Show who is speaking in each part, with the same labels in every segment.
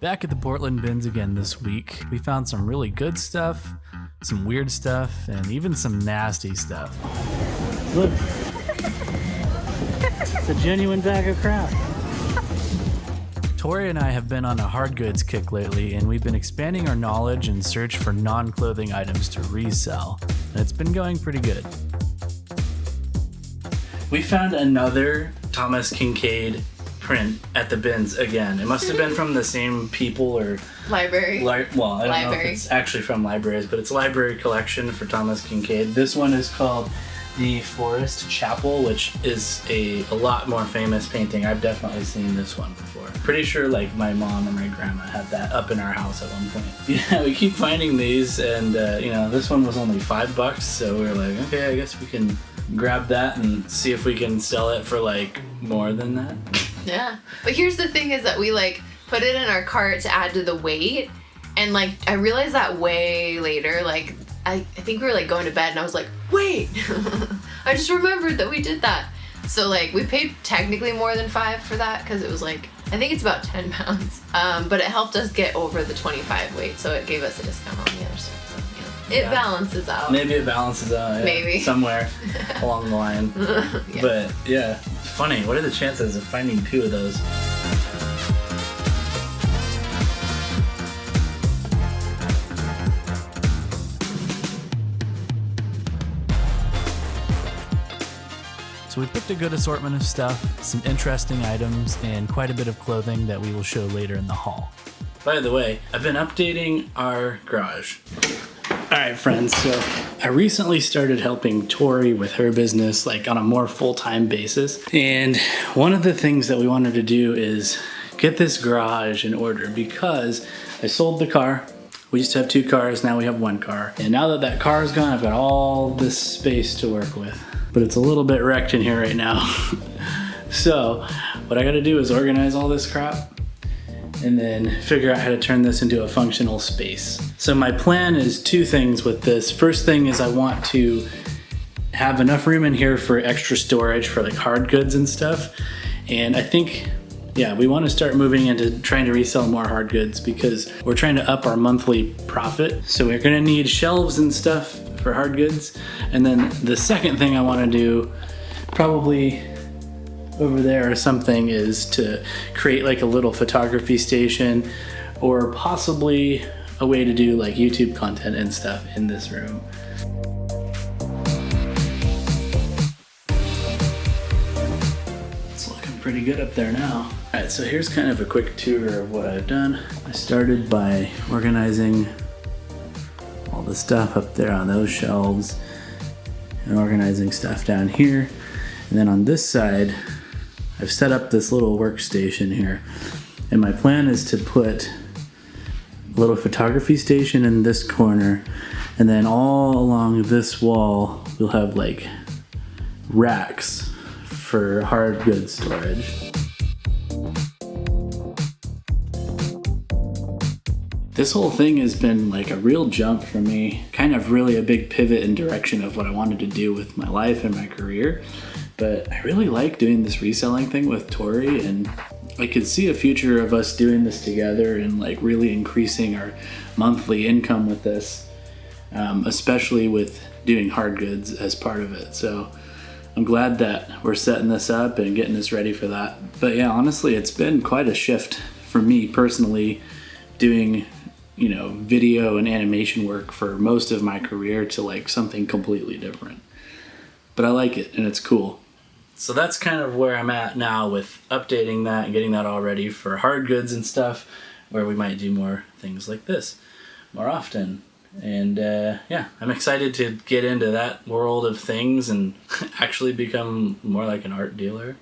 Speaker 1: Back at the Portland bins again this week, we found some really good stuff, some weird stuff, and even some nasty stuff. Look, it's a genuine bag of crap. Tori and I have been on a hard goods kick lately, and we've been expanding our knowledge and search for non-clothing items to resell, and it's been going pretty good. We found another Thomas Kinkade print at the bins again. It must have been from the same people or
Speaker 2: library.
Speaker 1: I don't know if it's actually from libraries, but it's a library collection for Thomas Kinkade. This one is called The Forest Chapel, which is a lot more famous painting. I've definitely seen this one before. Pretty sure like my mom and my grandma had that up in our house at one point. Yeah, we keep finding these, and this one was only $5, so we were like, okay, I guess we can grab that and see if we can sell it for like more than that.
Speaker 2: Yeah, but here's the thing is that we like put it in our cart to add to the weight, and like I realized that way later, like I think we were like going to bed and I was like, wait, I just remembered that we did that. So like we paid technically more than $5 for that because it was like, I think it's about 10 pounds, but it helped us get over the 25 weight, so it gave us a discount on the other stuff. So, it balances out.
Speaker 1: Maybe it balances out. Yeah,
Speaker 2: maybe.
Speaker 1: Somewhere along the line.
Speaker 2: Yeah.
Speaker 1: But yeah, funny. What are the chances of finding 2 of those? So we picked a good assortment of stuff, some interesting items, and quite a bit of clothing that we will show later in the haul. By the way, I've been updating our garage. Alright friends, so I recently started helping Tori with her business like on a more full-time basis. And one of the things that we wanted to do is get this garage in order because I sold the car. We used to have 2 cars, now we have 1 car. And now that that car is gone, I've got all this space to work with. But it's a little bit wrecked in here right now. So what I gotta do is organize all this crap and then figure out how to turn this into a functional space. So my plan is 2 things with this. First thing is I want to have enough room in here for extra storage for like hard goods and stuff. And I think, yeah, we want to start moving into trying to resell more hard goods because we're trying to up our monthly profit. So we're gonna need shelves and stuff for hard goods. And then the second thing I want to do, probably over there or something, is to create like a little photography station or possibly a way to do like YouTube content and stuff in this room. It's looking pretty good up there now. All right, so here's kind of a quick tour of what I've done. I started by organizing all the stuff up there on those shelves and organizing stuff down here. And then on this side, I've set up this little workstation here. And my plan is to put a little photography station in this corner. And then all along this wall, we'll have like racks for hard goods storage. This whole thing has been like a real jump for me, kind of really a big pivot in direction of what I wanted to do with my life and my career. But I really like doing this reselling thing with Tori, and I could see a future of us doing this together and like really increasing our monthly income with this, especially with doing hard goods as part of it. So I'm glad that we're setting this up and getting this ready for that. But yeah, honestly, it's been quite a shift for me personally, doing video and animation work for most of my career to like something completely different. But I like it and it's cool. So that's kind of where I'm at now with updating that and getting that all ready for hard goods and stuff, where we might do more things like this more often. And yeah, I'm excited to get into that world of things and actually become more like an art dealer.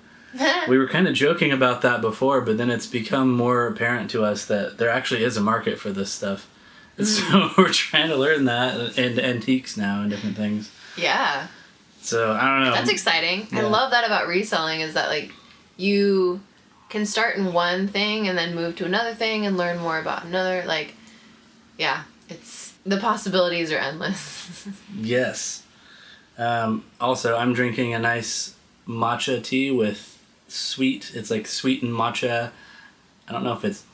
Speaker 1: We were kind of joking about that before, but then it's become more apparent to us that there actually is a market for this stuff. So we're trying to learn that and antiques now and different things.
Speaker 2: Yeah.
Speaker 1: So I don't know.
Speaker 2: That's exciting.
Speaker 1: Yeah.
Speaker 2: I love that about reselling is that like you can start in one thing and then move to another thing and learn more about another. Like, yeah, the possibilities are endless.
Speaker 1: Yes. Also, I'm drinking a nice matcha tea with it's like sweetened matcha. I don't know if it's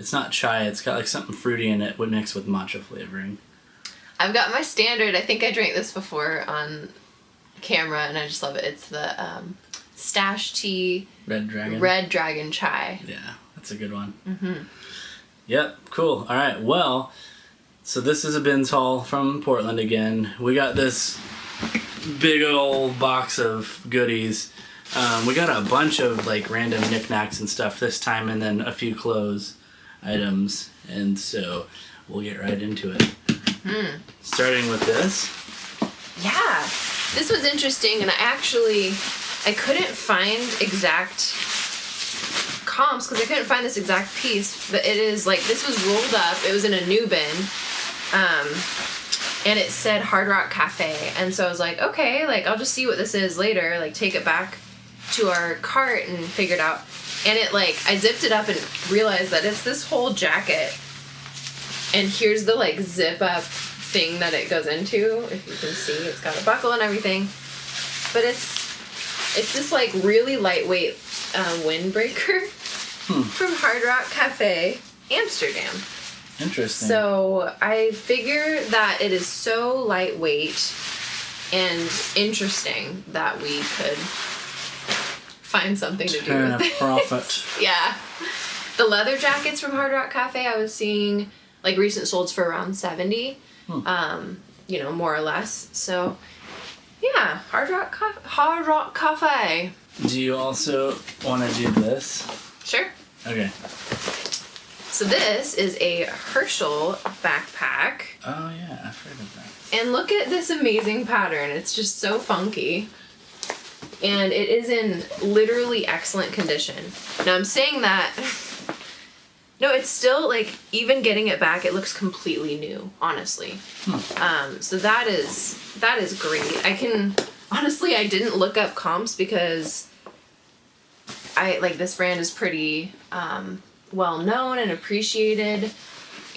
Speaker 1: It's not chai. It's got like something fruity in it. Would mix with matcha flavoring.
Speaker 2: I've got my standard. I think I drank this before on camera, and I just love it. It's the Stash Tea
Speaker 1: Red Dragon chai. Yeah, that's a good one. Mm-hmm. Yep, cool. All right, well, so this is a bins haul from Portland again. We got this big old box of goodies. We got a bunch of like random knickknacks and stuff this time, and then a few clothes items, and so we'll get right into it. Starting with this.
Speaker 2: Yeah, this was interesting, and I couldn't find exact comps because I couldn't find this exact piece, but it is like, this was rolled up. It was in a new bin, and it said Hard Rock Cafe, and so I was like, okay, like I'll just see what this is later, like take it back to our cart and figure it out. And it like, I zipped it up and realized that it's this whole jacket, and here's the like zip up thing that it goes into. If you can see, it's got a buckle and everything, but it's this like really lightweight windbreaker from Hard Rock Cafe, Amsterdam.
Speaker 1: Interesting.
Speaker 2: So I figure that it is so lightweight and interesting that we could find something to do with
Speaker 1: a profit.
Speaker 2: Yeah. The leather jackets from Hard Rock Cafe, I was seeing like recent solds for around $70, you know, more or less. So yeah, Hard Rock Cafe.
Speaker 1: Do you also want to do this?
Speaker 2: Sure.
Speaker 1: Okay.
Speaker 2: So this is a Herschel backpack.
Speaker 1: Oh yeah, I've heard of that.
Speaker 2: And look at this amazing pattern. It's just so funky. And it is in literally excellent condition. Now I'm saying that, no, it's still like, even getting it back, it looks completely new, honestly. So that is great. Honestly, I didn't look up comps because this brand is pretty well known and appreciated,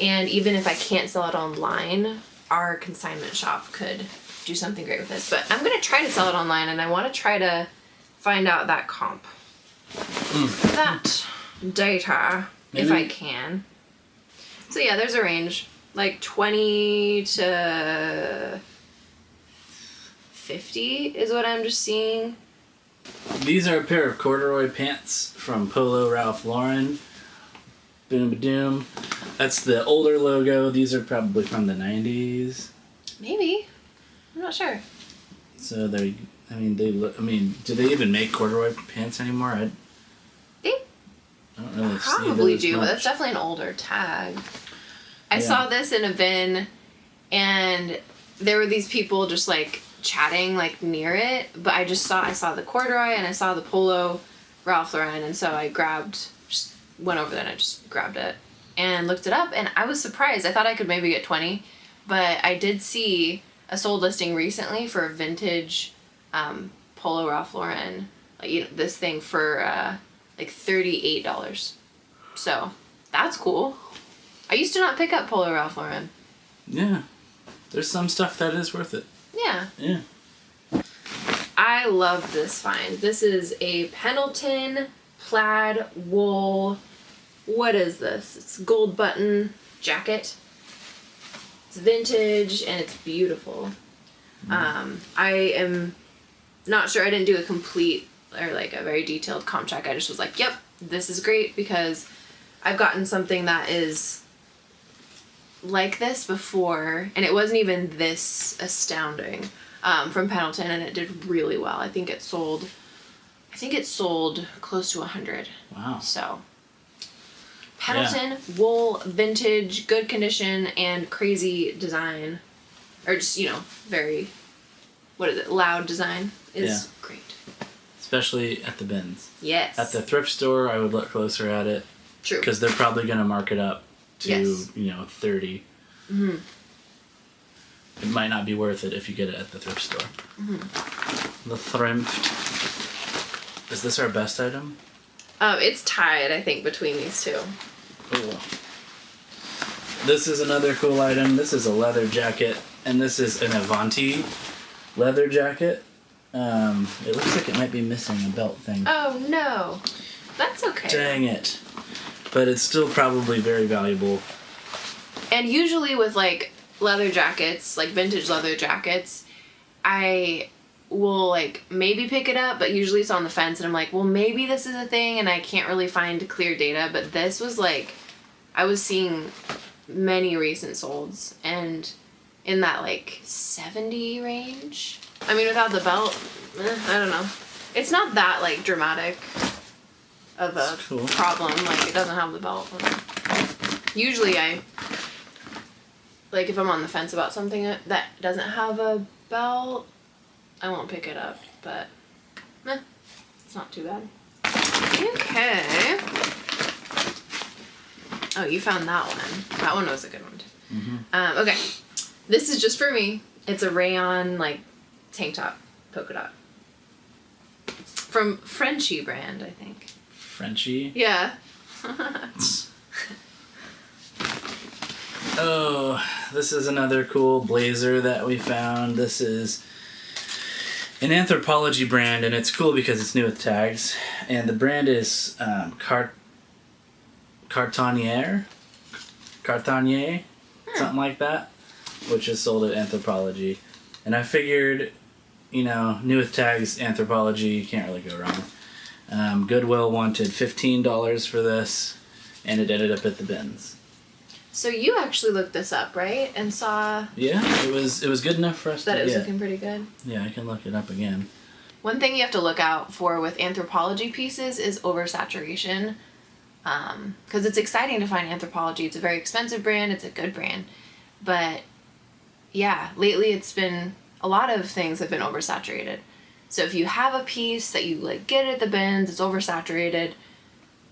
Speaker 2: and even if I can't sell it online, our consignment shop could do something great with this. But I'm gonna try to sell it online, and I want to try to find out that comp, that data, if I can. So yeah, there's a range, like 20 to 50 is what I'm just seeing.
Speaker 1: These are a pair of corduroy pants from Polo Ralph Lauren. Boom Doom. That's the older logo. These are probably from the 90s.
Speaker 2: Maybe. I'm not sure.
Speaker 1: So they look. Do they even make corduroy pants anymore? I don't really
Speaker 2: probably
Speaker 1: see
Speaker 2: do,
Speaker 1: much.
Speaker 2: but that's definitely an older tag. I saw this in a bin, and there were these people just like chatting like near it, but I saw the corduroy and I saw the Polo Ralph Lauren, and so I went over there and I just grabbed it and looked it up, and I was surprised. I thought I could maybe get 20, but I did see a sold listing recently for a vintage Polo Ralph Lauren, like, this thing for like $38. So that's cool. I used to not pick up Polo Ralph Lauren.
Speaker 1: Yeah, there's some stuff that is worth it.
Speaker 2: Yeah.
Speaker 1: Yeah.
Speaker 2: I love this find. This is a Pendleton plaid wool. What is this? It's gold button jacket. It's vintage and it's beautiful. I am not sure. I didn't do a complete or like a very detailed comp check. I just was like, yep, this is great, because I've gotten something that is like this before, and it wasn't even this astounding, from Pendleton, and it did really well. I think it sold close to 100.
Speaker 1: Wow.
Speaker 2: So Pendleton wool, vintage, good condition, and crazy design, or just, very, loud design is great.
Speaker 1: Especially at the bins.
Speaker 2: Yes.
Speaker 1: At the thrift store, I would look closer at it.
Speaker 2: True.
Speaker 1: Because they're probably going to mark it up to, 30.
Speaker 2: Mm-hmm.
Speaker 1: It might not be worth it if you get it at the thrift store. Mm-hmm. The thrift. Is this our best item?
Speaker 2: It's tied, I think, between these two.
Speaker 1: Cool. This is another cool item. This is a leather jacket, and this is an Avanti leather jacket. It looks like it might be missing a belt thing.
Speaker 2: Oh no, that's okay.
Speaker 1: Dang it. but it's still probably very valuable.
Speaker 2: And usually with like leather jackets, like vintage leather jackets, I will like maybe pick it up, but usually it's on the fence and I'm like, well, maybe this is a thing and I can't really find clear data. But this was like, I was seeing many recent solds and in that like 70 range. I mean, without the belt, I don't know. It's not that like dramatic of a problem. Like it doesn't have the belt. Usually I, like if I'm on the fence about something that doesn't have a belt, I won't pick it up, but it's not too bad. Okay. Oh, you found that one. That one was a good one too. Mm-hmm. Okay. This is just for me. It's a rayon like tank top polka dot. From Frenchie brand, I think.
Speaker 1: Frenchie?
Speaker 2: Yeah.
Speaker 1: Oh, this is another cool blazer that we found. This is an Anthropology brand, and it's cool because it's new with tags. And the brand is Cartanier, something like that, which is sold at Anthropology. And I figured, you know, new with tags, Anthropology, you can't really go wrong. Goodwill wanted $15 for this, and it ended up at the bins.
Speaker 2: So you actually looked this up, right? And saw...
Speaker 1: Yeah, it was good enough for us to
Speaker 2: that
Speaker 1: get.
Speaker 2: it was looking pretty good.
Speaker 1: Yeah, I can look it up again.
Speaker 2: One thing you have to look out for with Anthropology pieces is oversaturation. Because it's exciting to find Anthropology. It's a very expensive brand. It's a good brand. But, yeah, lately it's been... A lot of things have been oversaturated. So if you have a piece that you, like, get at the bins, it's oversaturated...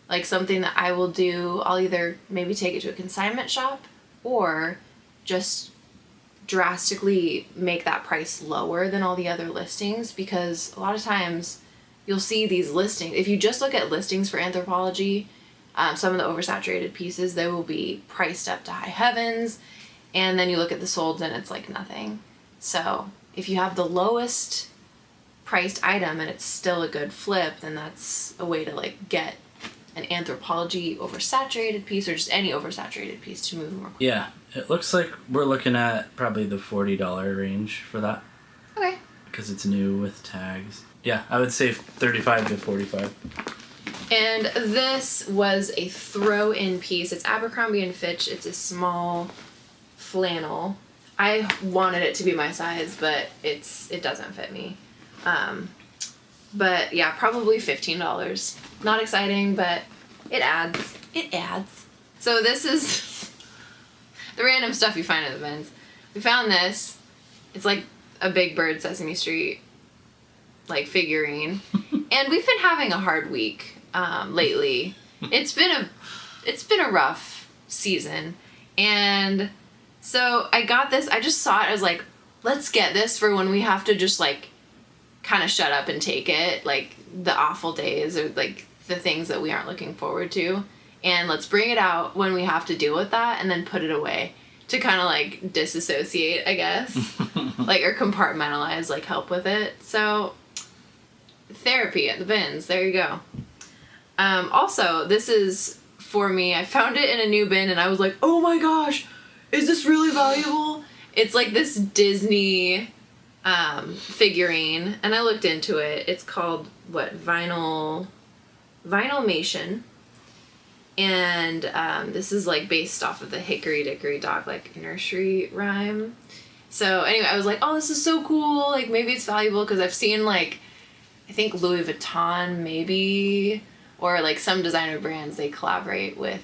Speaker 2: Like something that I will do, I'll either maybe take it to a consignment shop or just drastically make that price lower than all the other listings, because a lot of times you'll see these listings. If you just look at listings for Anthropology, some of the oversaturated pieces, they will be priced up to high heavens, and then you look at the solds and it's like nothing. So if you have the lowest priced item and it's still a good flip, then that's a way to like get an Anthropology oversaturated piece, or just any oversaturated piece, to move more quickly.
Speaker 1: Yeah, it looks like we're looking at probably the $40 range for that.
Speaker 2: Okay.
Speaker 1: Because it's new with tags. Yeah, I would say 35 to 45.
Speaker 2: And this was a throw-in piece. It's Abercrombie & Fitch. It's a small flannel. I wanted it to be my size, but it doesn't fit me. But yeah, probably $15. Not exciting, but it adds. It adds. So this is the random stuff you find at the bins. We found this. It's like a Big Bird Sesame Street like figurine. And we've been having a hard week lately. It's been a rough season. And so I got this. I just saw it. I was like, let's get this for when we have to just like kind of shut up and take it, like the awful days or like the things that we aren't looking forward to, and let's bring it out when we have to deal with that, and then put it away to kind of like disassociate, I guess. Like, or compartmentalize, like help with it. So therapy at the bins, there you go. Also, this is for me. I found it in a new bin and I was like, oh my gosh, is this really valuable? It's like this Disney figurine, and I looked into it. It's called Vinylmation, and this is like based off of the Hickory Dickory Dock like nursery rhyme. So anyway, I was like, oh, this is so cool, like maybe it's valuable, because I've seen like I think Louis Vuitton maybe, or like some designer brands, they collaborate with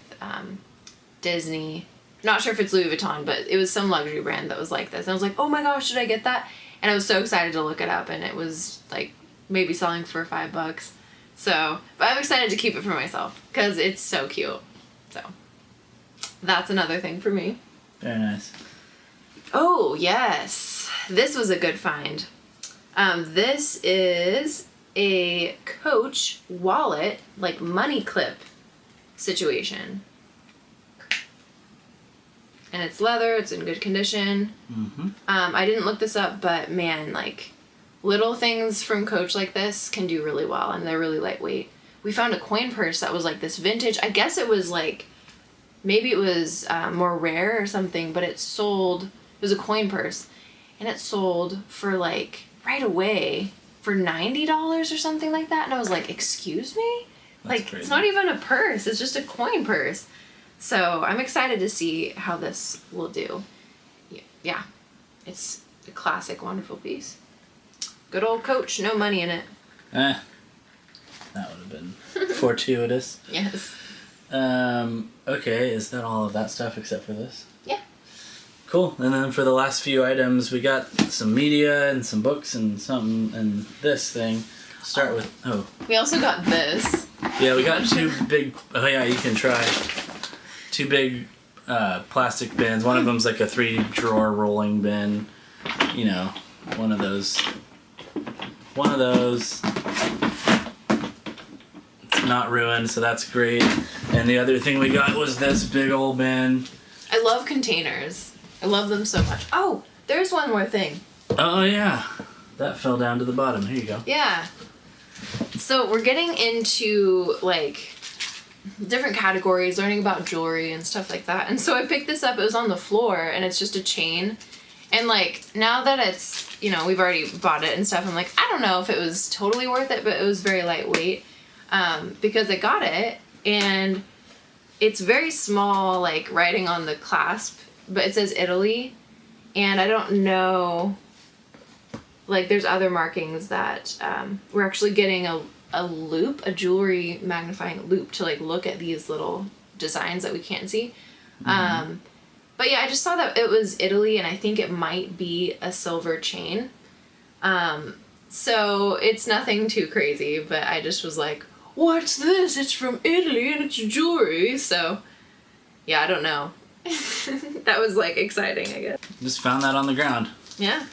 Speaker 2: Disney. Not sure if it's Louis Vuitton, but it was some luxury brand that was like this, and I was like, oh my gosh, should I get that? And I was so excited to look it up, and it was like maybe selling for $5. So, but I'm excited to keep it for myself because it's so cute. So that's another thing for me.
Speaker 1: Very nice.
Speaker 2: Oh yes, this was a good find. This is a Coach wallet, like money clip situation. And it's leather, it's in good condition. Mm-hmm. I didn't look this up, but man, like, little things from Coach like this can do really well, and they're really lightweight. we found a coin purse that was like this vintage. I guess it was like, maybe it was more rare or something, but it was a coin purse, and it sold for like right away for $90 or something like that. And I was like, excuse me? That's like, crazy. It's not even a purse, it's just a coin purse. So I'm excited to see how this will do. Yeah, it's a classic, wonderful piece. Good old Coach, no money in it.
Speaker 1: That would have been fortuitous.
Speaker 2: Yes.
Speaker 1: Okay, is that all of that stuff except for this?
Speaker 2: Yeah.
Speaker 1: Cool. And then for the last few items, we got some media and some books and something and this thing. Start with,
Speaker 2: we also got this.
Speaker 1: Yeah, we got two big, you can try. Two big plastic bins. One of them's like a 3-drawer rolling bin. You know, one of those. It's not ruined, so that's great. And the other thing we got was this big old bin.
Speaker 2: I love containers. I love them so much. Oh, there's one more thing.
Speaker 1: Oh, yeah. That fell down to the bottom. Here you go.
Speaker 2: Yeah. So we're getting into, like, different categories, learning about jewelry and stuff like that. And so I picked this up. It was on the floor, and it's just a chain. And, like, now that it's, you know, we've already bought it and stuff, I'm like, I don't know if it was totally worth it, but it was very lightweight because I got it. And it's very small, like, writing on the clasp, but it says Italy. And I don't know, like, there's other markings that we're actually getting a loop, a jewelry magnifying loop to, like, look at these little designs that we can't see. Mm-hmm. But yeah, I just saw that it was Italy, and I think it might be a silver chain. So it's nothing too crazy, but I just was like, what's this? It's from Italy and it's jewelry. So yeah, I don't know. That was, like, exciting, I guess.
Speaker 1: Just found that on the ground.
Speaker 2: Yeah.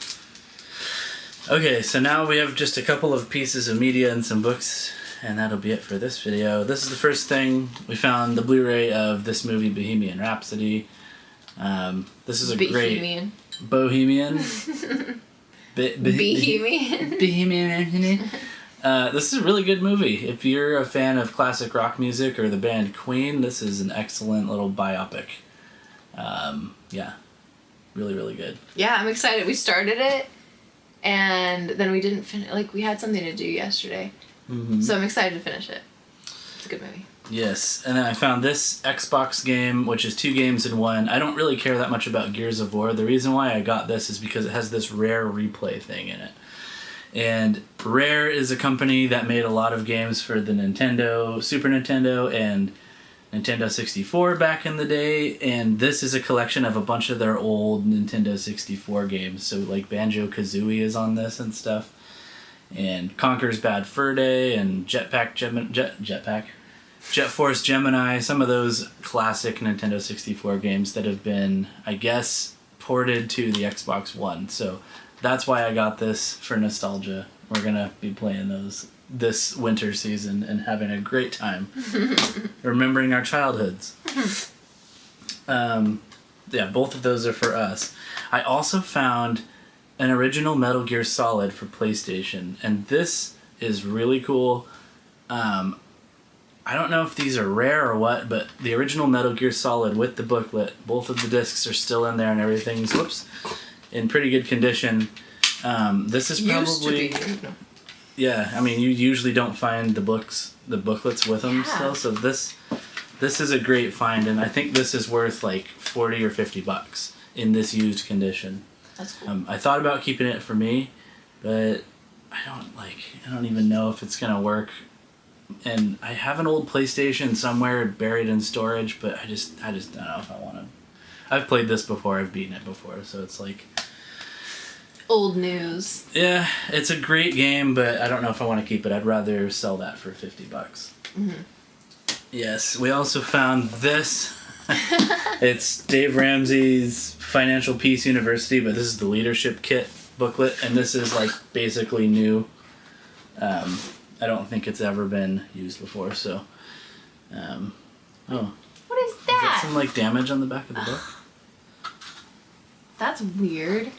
Speaker 1: Okay, so now we have just a couple of pieces of media and some books, and that'll be it for this video. This is the first thing. We found the Blu-ray of this movie, Bohemian Rhapsody. This is a
Speaker 2: Bohemian.
Speaker 1: Great... Bohemian?
Speaker 2: Bohemian.
Speaker 1: Bohemian. This is a really good movie. If you're a fan of classic rock music or the band Queen, this is an excellent little biopic. Yeah, really, really good.
Speaker 2: Yeah, I'm excited. We started it, and then we didn't finish. Like, we had something to do yesterday. Mm-hmm. So I'm excited to finish it. It's a good movie.
Speaker 1: Yes, and then I found this Xbox game, which is 2 games in one. I don't really care that much about Gears of War. The reason why I got this is because it has this Rare replay thing in it. And Rare is a company that made a lot of games for the Nintendo, Super Nintendo, and Nintendo 64 back in the day. And this is a collection of a bunch of their old Nintendo 64 games. So, like, Banjo-Kazooie is on this and stuff. And Conker's Bad Fur Day and Jet Force Gemini, some of those classic Nintendo 64 games that have been, I guess, ported to the Xbox One. So that's why I got this, for nostalgia. We're going to be playing those this winter season and having a great time. Remembering our childhoods. Yeah, both of those are for us. I also found an original Metal Gear Solid for PlayStation, and this is really cool. I don't know if these are rare or what, but the original Metal Gear Solid with the booklet, both of the discs are still in there and everything's, in pretty good condition. This is probably... Yeah, I mean, you usually don't find the booklets with them still, so this is a great find, and I think this is worth like $40 or $50 in this used condition.
Speaker 2: That's cool.
Speaker 1: I thought about keeping it for me, but I don't even know if it's gonna work. And I have an old PlayStation somewhere buried in storage, but I just don't know if I want to. I've played this before, I've beaten it before, so it's like
Speaker 2: old news.
Speaker 1: Yeah, it's a great game, but I don't know if I want to keep it. I'd rather sell that for $50. Mm-hmm. Yes, we also found this. It's Dave Ramsey's Financial Peace University, but this is the leadership kit booklet, and this is like basically new. I don't think it's ever been used before, so. Oh.
Speaker 2: What is that?
Speaker 1: Is that some like damage on the back of the book?
Speaker 2: That's weird.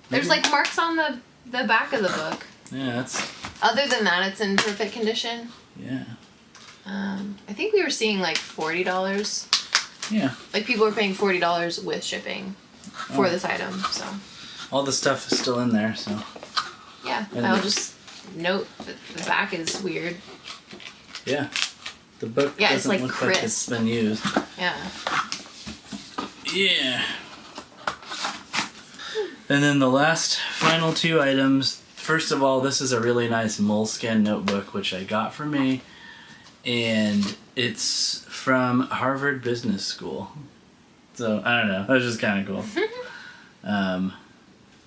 Speaker 2: There's like marks on the back of the book.
Speaker 1: Yeah, that's...
Speaker 2: Other than that, it's in perfect condition.
Speaker 1: Yeah.
Speaker 2: I think we were seeing like $40.
Speaker 1: Yeah.
Speaker 2: Like people were paying $40 with shipping for this item. So.
Speaker 1: All the stuff is still in there, so.
Speaker 2: Yeah, I'll just note that the back is weird.
Speaker 1: Yeah. The book
Speaker 2: yeah,
Speaker 1: doesn't
Speaker 2: it's like
Speaker 1: look
Speaker 2: crisp.
Speaker 1: like it's been used.
Speaker 2: Yeah.
Speaker 1: Yeah. And then the last final two items. First of all, this is a really nice moleskin notebook, which I got for me. And it's from Harvard Business School. So, I don't know. That was just kind of cool.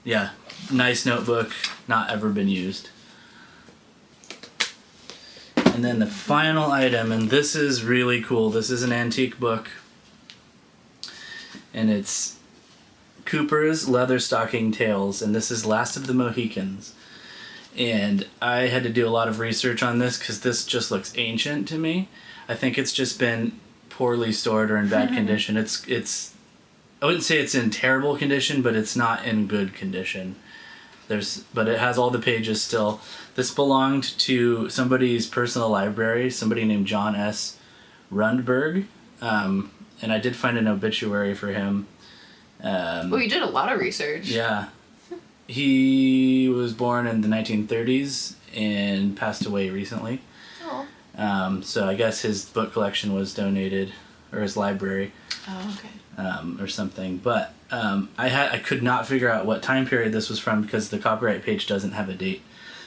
Speaker 1: Yeah, nice notebook, not ever been used. And then the final item, and this is really cool. This is an antique book. And it's Cooper's Leather Stocking Tales, and this is Last of the Mohicans. And I had to do a lot of research on this because this just looks ancient to me. I think it's just been poorly stored or in bad condition. It's I wouldn't say it's in terrible condition, but it's not in good condition. But it has all the pages still. This belonged to somebody's personal library, somebody named John S. Rundberg. And I did find an obituary for him.
Speaker 2: Well, you did a lot of research.
Speaker 1: Yeah. He was born in the 1930s and passed away recently.
Speaker 2: Oh.
Speaker 1: So I guess his book collection was donated, or his library.
Speaker 2: Oh, okay.
Speaker 1: Or something. But I could not figure out what time period this was from because the copyright page doesn't have a date.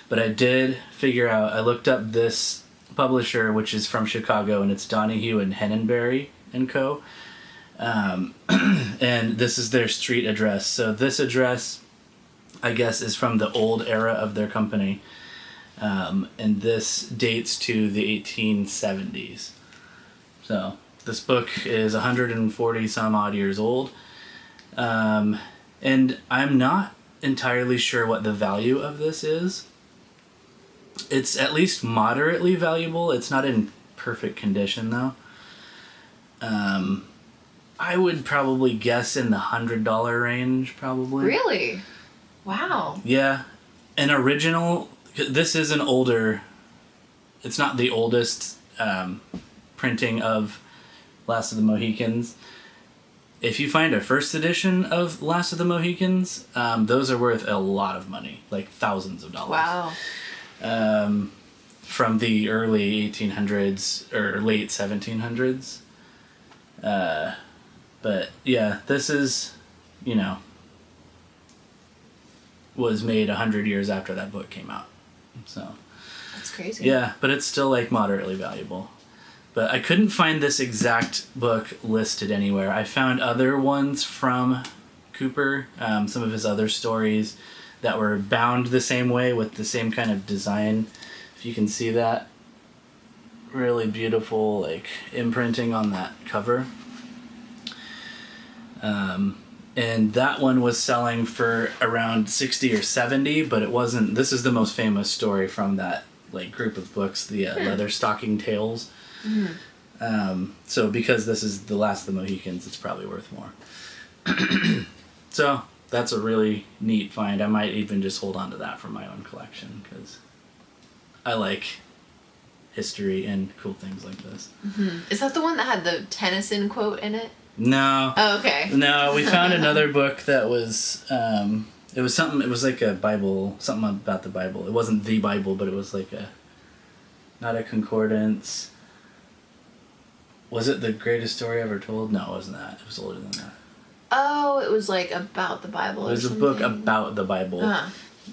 Speaker 1: But I did figure out, I looked up this publisher, which is from Chicago, and it's Donahue and Hennenberry and Co. And this is their street address. So this address, I guess, is from the old era of their company. And this dates to the 1870s. So this book is 140 some odd years old. And I'm not entirely sure what the value of this is. It's at least moderately valuable. It's not in perfect condition though. I would probably guess in the $100 range, probably.
Speaker 2: Really? Wow.
Speaker 1: Yeah. An original, this is an older, it's not the oldest printing of Last of the Mohicans. If you find a first edition of Last of the Mohicans, those are worth a lot of money, like thousands of dollars.
Speaker 2: Wow.
Speaker 1: From the early 1800s or late 1700s. But yeah, this is, was made 100 years after that book came out. So
Speaker 2: That's crazy.
Speaker 1: yeah, but it's still like moderately valuable. But I couldn't find this exact book listed anywhere. I found other ones from Cooper, some of his other stories that were bound the same way with the same kind of design. If you can see that, really beautiful like imprinting on that cover. And that one was selling for around 60 or 70, but it wasn't. This is the most famous story from that like group of books, the Leather Stocking Tales. Mm-hmm. So because this is the Last of the Mohicans, it's probably worth more. So that's a really neat find. I might even just hold on to that for my own collection because I like history and cool things like this.
Speaker 2: Mm-hmm. Is that the one that had the Tennyson quote in it?
Speaker 1: No.
Speaker 2: Oh, okay.
Speaker 1: No, we found another book that was, it was something, it was like a Bible, something about the Bible. It wasn't the Bible, but it was like not a concordance. Was it The Greatest Story Ever Told? No, it wasn't that. It was older than that.
Speaker 2: Oh, it was like about the Bible
Speaker 1: It was
Speaker 2: or
Speaker 1: a
Speaker 2: something?
Speaker 1: book about the Bible.
Speaker 2: Uh-huh.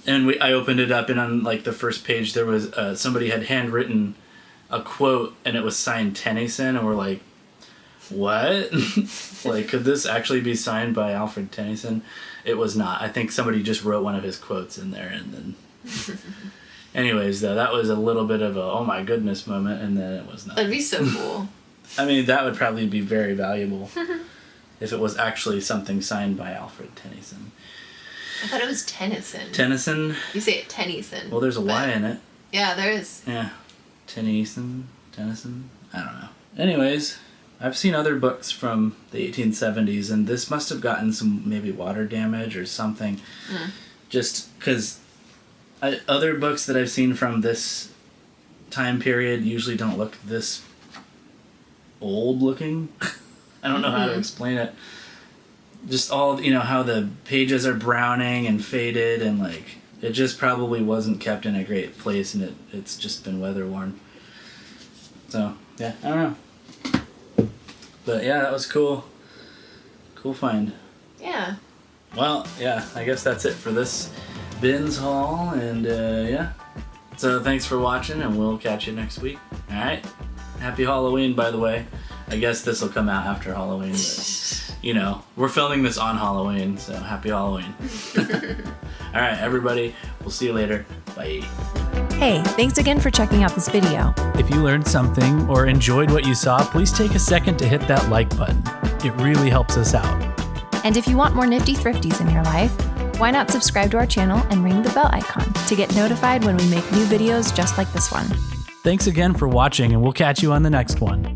Speaker 1: And I opened it up, and on like the first page there was, somebody had handwritten a quote, and it was signed Tennyson, and we're like, what? Like, could this actually be signed by Alfred Tennyson? It was not. I think somebody just wrote one of his quotes in there, and then... Anyways, though, that was a little bit of a oh my goodness moment, and then it was not.
Speaker 2: That'd be so cool.
Speaker 1: I mean, that would probably be very valuable if it was actually something signed by Alfred Tennyson.
Speaker 2: I thought it was Tennyson.
Speaker 1: Tennyson?
Speaker 2: You say it Tennyson.
Speaker 1: Well, there's a Y in it.
Speaker 2: Yeah, there is.
Speaker 1: Yeah. Tennyson? I don't know. Anyways... I've seen other books from the 1870s, and this must have gotten some maybe water damage or something. Just because other books that I've seen from this time period usually don't look this old looking. I don't know how to explain it. Just all, how the pages are browning and faded, and like it just probably wasn't kept in a great place, and it's just been weather worn. So yeah, I don't know. But yeah, that was cool. Cool find.
Speaker 2: Yeah.
Speaker 1: Well, yeah, I guess that's it for this bins haul, and yeah. So thanks for watching, and we'll catch you next week. All right. Happy Halloween, by the way. I guess this will come out after Halloween, but, we're filming this on Halloween, so happy Halloween. All right, everybody. We'll see you later. Bye.
Speaker 3: Hey, thanks again for checking out this video.
Speaker 1: If you learned something or enjoyed what you saw, please take a second to hit that like button. It really helps us out.
Speaker 3: And if you want more nifty thrifties in your life, why not subscribe to our channel and ring the bell icon to get notified when we make new videos just like this one.
Speaker 1: Thanks again for watching, and we'll catch you on the next one.